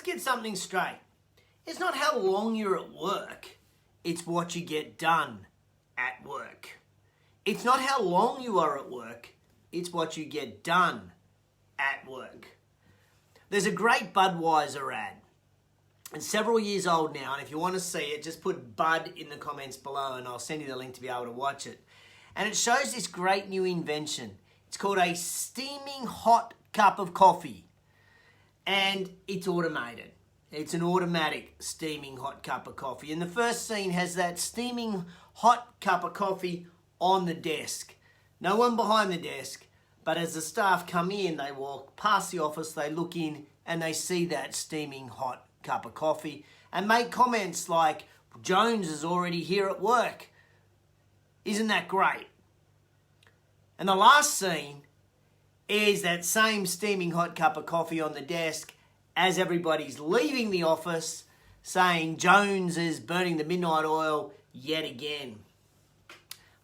get something straight. It's not how long you're at work, it's what you get done at work. It's not how long you are at work, it's what you get done at work. There's a great Budweiser ad. It's several years old now, and if you want to see it, just put Bud in the comments below and I'll send you the link to be able to watch it. And it shows this great new invention. It's called a steaming hot cup of coffee. And it's automated. It's an automatic steaming hot cup of coffee. And the first scene has that steaming hot cup of coffee on the desk. No one behind the desk, but as the staff come in, they walk past the office, they look in, and they see that steaming hot cup of coffee and make comments like, Jones is already here at work. Isn't that great? And the last scene is that same steaming hot cup of coffee on the desk as everybody's leaving the office saying Jones is burning the midnight oil yet again.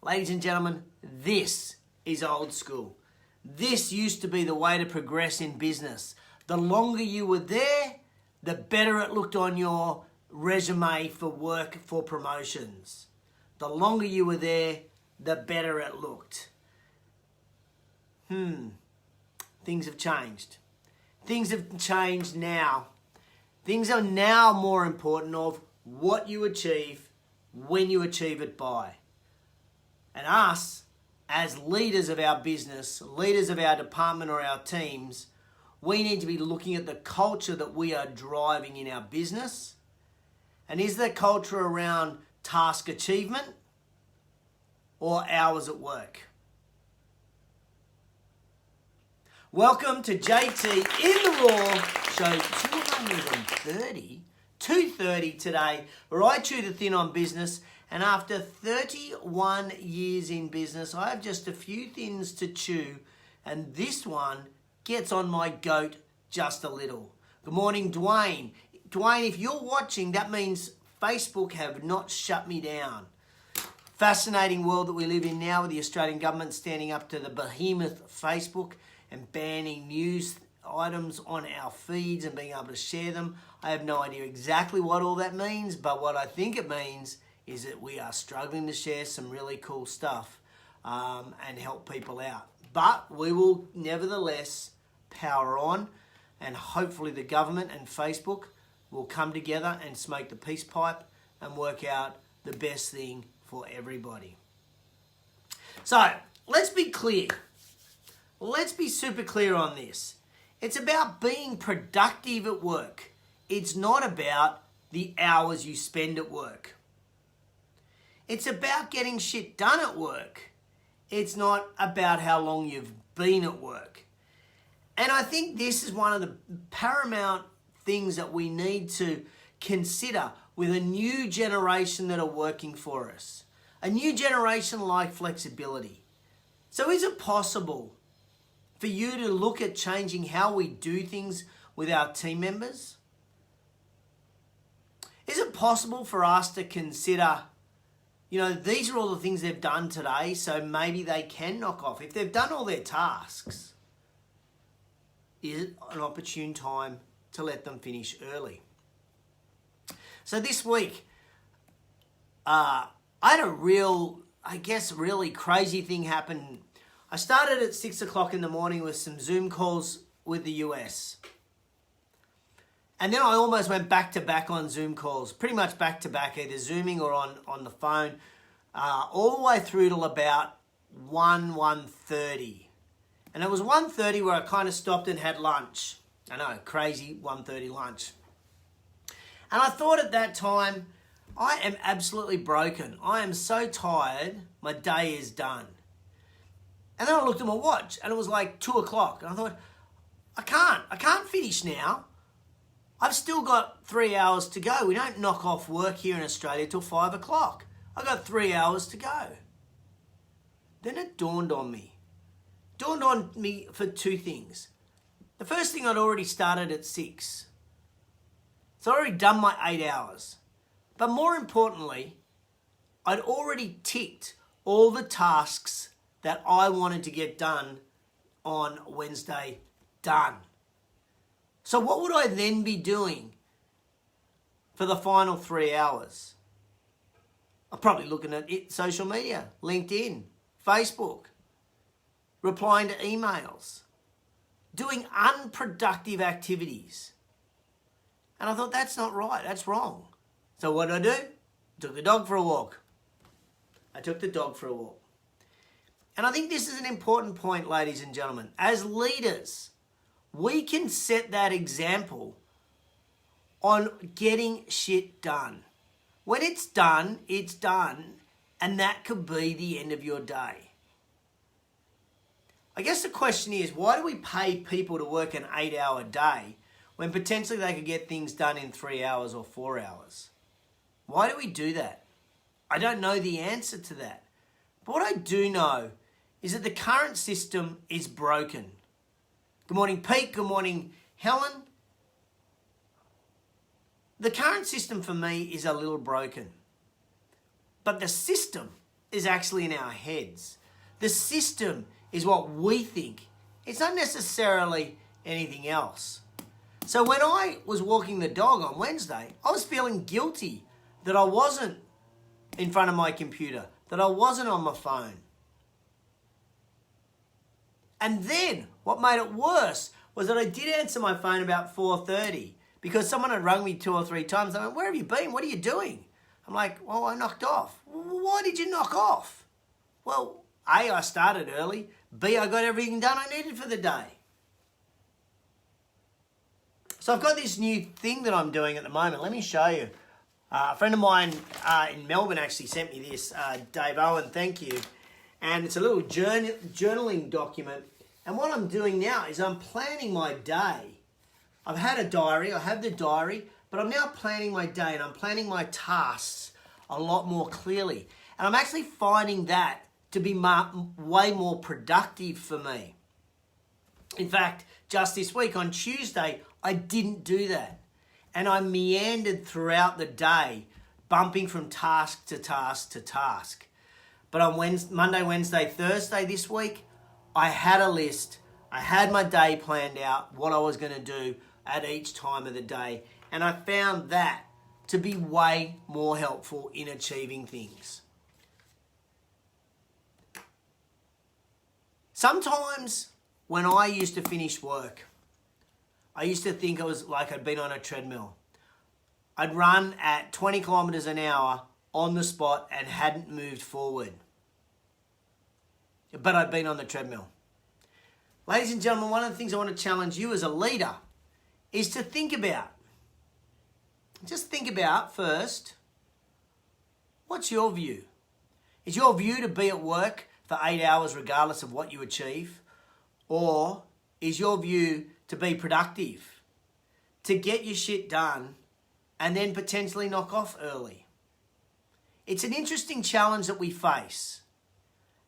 Ladies and gentlemen, this is old school. This used to be the way to progress in business. The longer you were there, the better it looked on your resume for work for promotions. The longer you were there, the better it looked. Things have changed. Things have changed now. Things are now more important of what you achieve, when you achieve it by. And us, as leaders of our business, leaders of our department or our teams, we need to be looking at the culture that we are driving in our business. And is the culture around task achievement or hours at work? Welcome to JTInTheRaw, show 230 today, where I chew the thin on business. And after 31 years in business, I have just a few thins to chew, and this one gets on my goat just a little. Good morning, Dwayne. Dwayne, if you're watching, that means Facebook have not shut me down. Fascinating world that we live in now with the Australian government standing up to the behemoth Facebook and banning news items on our feeds and being able to share them. I have no idea exactly what all that means, but what I think it means is that we are struggling to share some really cool stuff and help people out. But we will nevertheless power on, and hopefully the government and Facebook will come together and smoke the peace pipe and work out the best thing for everybody. So let's be clear. Let's be super clear on this. It's about being productive at work. It's not about the hours you spend at work. It's about getting shit done at work. It's not about how long you've been at work. And I think this is one of the paramount things that we need to consider with a new generation that are working for us. A new generation like flexibility. So is it possible for you to look at changing how we do things with our team members? Is it possible for us to consider, these are all the things they've done today, so maybe they can knock off. If they've done all their tasks, is it an opportune time to let them finish early? So this week, I had a really crazy thing happen. I started at 6 o'clock in the morning with some Zoom calls with the US. And then I almost went back to back on Zoom calls, pretty much back to back, either Zooming or on the phone, all the way through till about 1:30. And it was 1:30 where I kind of stopped and had lunch. I know, crazy 1:30 lunch. And I thought at that time, I am absolutely broken. I am so tired, my day is done. And then I looked at my watch and it was like 2 o'clock. And I thought, I can't finish now. I've still got 3 hours to go. We don't knock off work here in Australia till 5 o'clock. I've got 3 hours to go. Then it dawned on me. For two things. The first thing, I'd already started at 6. So I'd already done my 8 hours. But more importantly, I'd already ticked all the tasks that I wanted to get done on Wednesday, done. So what would I then be doing for the final 3 hours? I'm probably looking at social media, LinkedIn, Facebook, replying to emails, doing unproductive activities. And I thought, that's not right, that's wrong. So what did I do? Took the dog for a walk. I took the dog for a walk. And I think this is an important point, ladies and gentlemen. As leaders, we can set that example on getting shit done. When it's done, and that could be the end of your day. I guess the question is, why do we pay people to work an 8-hour day when potentially they could get things done in 3 hours or 4 hours? Why do we do that? I don't know the answer to that. But what I do know is that the current system is broken. Good morning, Pete. Good morning, Helen. The current system for me is a little broken. But the system is actually in our heads. The system is what we think. It's not necessarily anything else. So when I was walking the dog on Wednesday, I was feeling guilty that I wasn't in front of my computer, that I wasn't on my phone. And then what made it worse was that I did answer my phone about 4:30 because someone had rung me 2 or 3 times. They went, "Where have you been? What are you doing?" I'm like, "Well, I knocked off." "Well, why did you knock off?" "Well, A, I started early. B, I got everything done I needed for the day." So I've got this new thing that I'm doing at the moment. Let me show you. A friend of mine in Melbourne actually sent me this, Dave Owen, thank you. And it's a little journaling document. And what I'm doing now is I'm planning my day. I've had a diary, I have the diary, but I'm now planning my day and I'm planning my tasks a lot more clearly. And I'm actually finding that to be way more productive for me. In fact, just this week on Tuesday, I didn't do that. And I meandered throughout the day, bumping from task to task to task. But on Monday, Wednesday, Thursday this week, I had a list. I had my day planned out, what I was going to do at each time of the day. And I found that to be way more helpful in achieving things. Sometimes when I used to finish work, I used to think it was like I'd been on a treadmill. I'd run at 20 kilometers an hour on the spot and hadn't moved forward. But I'd been on the treadmill. Ladies and gentlemen, one of the things I want to challenge you as a leader is to think about. Just think about first, what's your view? Is your view to be at work for 8 hours regardless of what you achieve? Or is your view to be productive, to get your shit done and then potentially knock off early? It's an interesting challenge that we face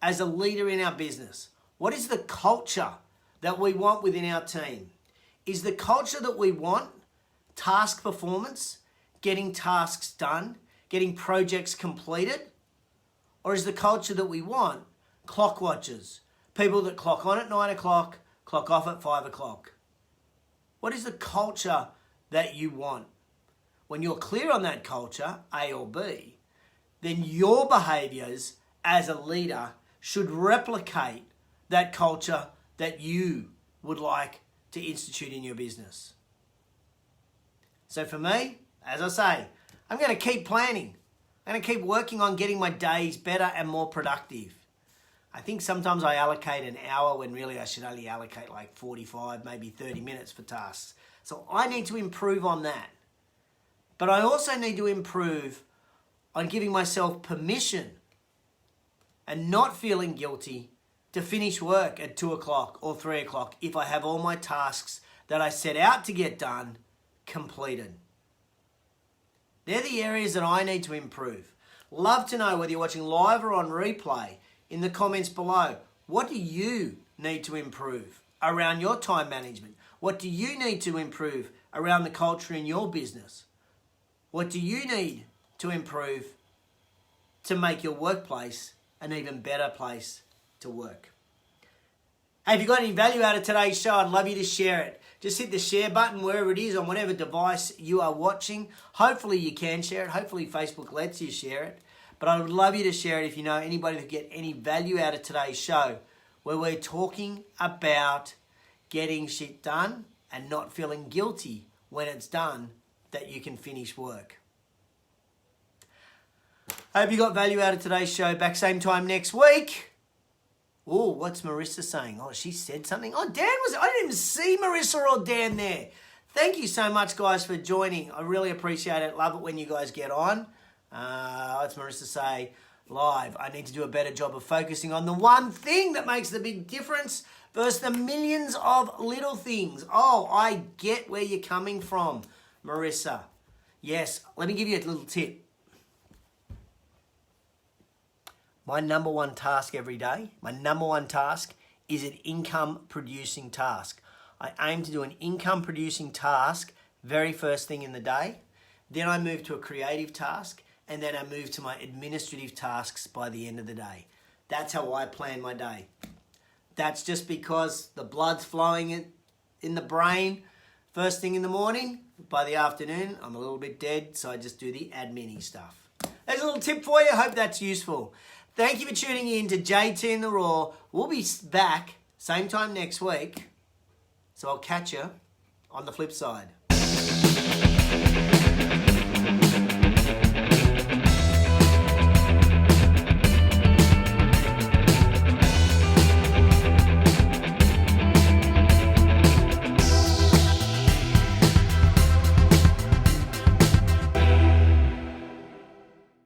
as a leader in our business. What is the culture that we want within our team? Is the culture that we want task performance, getting tasks done, getting projects completed? Or is the culture that we want clock watchers, people that clock on at 9 o'clock, clock off at 5 o'clock? What is the culture that you want? When you're clear on that culture, A or B, then your behaviours as a leader should replicate that culture that you would like to institute in your business. So for me, as I say, I'm going to keep planning. I'm going to keep working on getting my days better and more productive. I think sometimes I allocate an hour when really I should only allocate like 45, maybe 30 minutes for tasks. So I need to improve on that. But I also need to improve on giving myself permission and not feeling guilty to finish work at 2 o'clock or 3 o'clock if I have all my tasks that I set out to get done completed. They're the areas that I need to improve. Love to know whether you're watching live or on replay in the comments below. What do you need to improve around your time management? What do you need to improve around the culture in your business? What do you need to improve to make your workplace an even better place to work? Hey, if you got any value out of today's show, I'd love you to share it. Just hit the share button wherever it is on whatever device you are watching. Hopefully you can share it. Hopefully Facebook lets you share it. But I would love you to share it if you know anybody who get any value out of today's show, where we're talking about getting shit done and not feeling guilty when it's done, that you can finish work. I hope you got value out of today's show. Back same time next week. Oh, what's Marissa saying? Oh, she said something. Oh, I didn't even see Marissa or Dan there. Thank you so much, guys, for joining. I really appreciate it. Love it when you guys get on. What's Marissa say? Live. I need to do a better job of focusing on the one thing that makes the big difference versus the millions of little things. Oh, I get where you're coming from, Marissa. Yes, let me give you a little tip. My number one task every day, is an income producing task. I aim to do an income producing task very first thing in the day. Then I move to a creative task, and then I move to my administrative tasks by the end of the day. That's how I plan my day. That's just because the blood's flowing in the brain first thing in the morning. By the afternoon, I'm a little bit dead, so I just do the admin-y stuff. There's a little tip for you. I hope that's useful. Thank you for tuning in to JT in the Raw. We'll be back same time next week. So I'll catch you on the flip side.